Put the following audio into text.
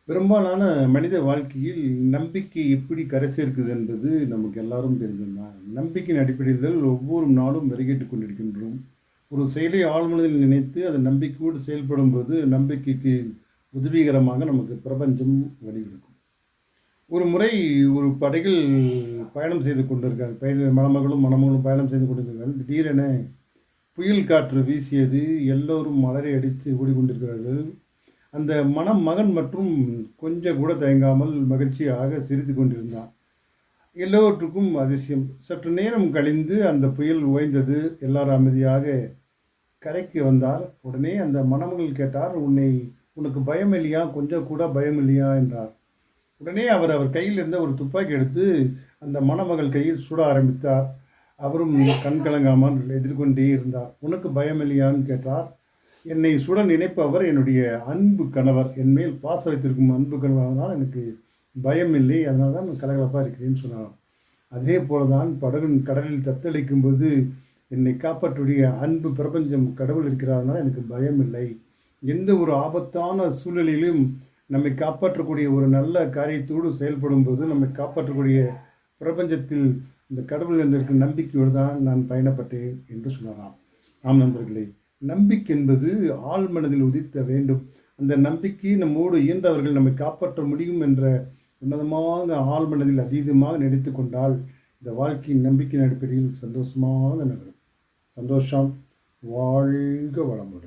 பெரும்பாலான மனித வாழ்க்கையில் நம்பிக்கை எப்படி கரை சேர்க்குது என்பது நமக்கு எல்லாரும் தெரிந்ததுதான். நம்பிக்கையின் அடிப்படையில் ஒவ்வொரு நாளும் மெருகேட்டுக் கொண்டிருக்கின்றோம். ஒரு செயலை ஆழ்மனதில் நினைத்து அது நம்பிக்கையோடு செயல்படும்போது, நம்பிக்கைக்கு உதவிகரமாக நமக்கு பிரபஞ்சம் வழிவகுக்கும். ஒரு முறை ஒரு படகில் பயணம் செய்து கொண்டிருக்காங்க. மணமகளும் மணமகளும் பயணம் செய்து கொண்டிருக்கிறார்கள். திடீரென புயல் காற்று வீசியது. எல்லோரும் அலறி அடித்து ஓடிக்கொண்டிருக்கிறார்கள். அந்த மகன் மற்றும் கொஞ்சம் கூட தயங்காமல் மகிழ்ச்சியாக சிரித்துக் கொண்டிருந்தான். எல்லோருக்கும் அதிசயம். சற்று நேரம் கழிந்து அந்த புயல் ஓய்ந்தது. எல்லாரும் அமைதியாக கரைக்கு வந்தார். உடனே அந்த மணமகள் கேட்டார், உனக்கு பயம் இல்லையா? கொஞ்சம் கூட பயம் இல்லையா?" என்றார். உடனே அவர் அவர் கையில் இருந்த ஒரு துப்பாக்கி எடுத்து அந்த மணமகள் கையில் சுட ஆரம்பித்தார். அவரும் கண் கலங்காமல் எதிர்கொண்டே இருந்தார். "உனக்கு பயம் இல்லையான்னு?" கேட்டார். என்னை சுட நினைப்பவர் என்னுடைய அன்பு கணவர். என் மேல் பாசம் வைத்திருக்கும் அன்பு கணவர். அதனால் எனக்கு பயம் இல்லை. அதனால தான் நான் கலகலப்பாக இருக்கிறேன்னு சொன்னார். அதே போல தான் படகு கடலில் தத்தளிக்கும்போது என்னை காப்பாற்றக்கூடிய அன்பு பிரபஞ்சம் கடவுள் இருக்கிறார்னால எனக்கு பயம் இல்லை. எந்த ஒரு ஆபத்தான சூழ்நிலையிலும் நம்மை காப்பாற்றக்கூடிய ஒரு நல்ல காரியத்தோடு செயல்படும்போது நம்மை காப்பாற்றக்கூடிய பிரபஞ்சத்தில் இந்த கடவுள் என்று இருக்கும் நம்பிக்கையோடு தான் நான் பயணப்பட்டேன் என்று சொன்னாராம். ஆம் நண்பர்களே, நம்பிக்கை என்பது ஆழ் மனதில் உதித்த வேண்டும். அந்த நம்பிக்கை நம்மோடு இயன்றவர்கள் நம்மை காப்பாற்ற முடியும் என்ற உன்னதமாக ஆழ் மனதில் அதீதமாக நினைத்து கொண்டால் இந்த வாழ்க்கையின் நம்பிக்கையின் அடிப்படையில் சந்தோஷமாக நகரும். சந்தோஷம். வாழ்க வளமுடன்.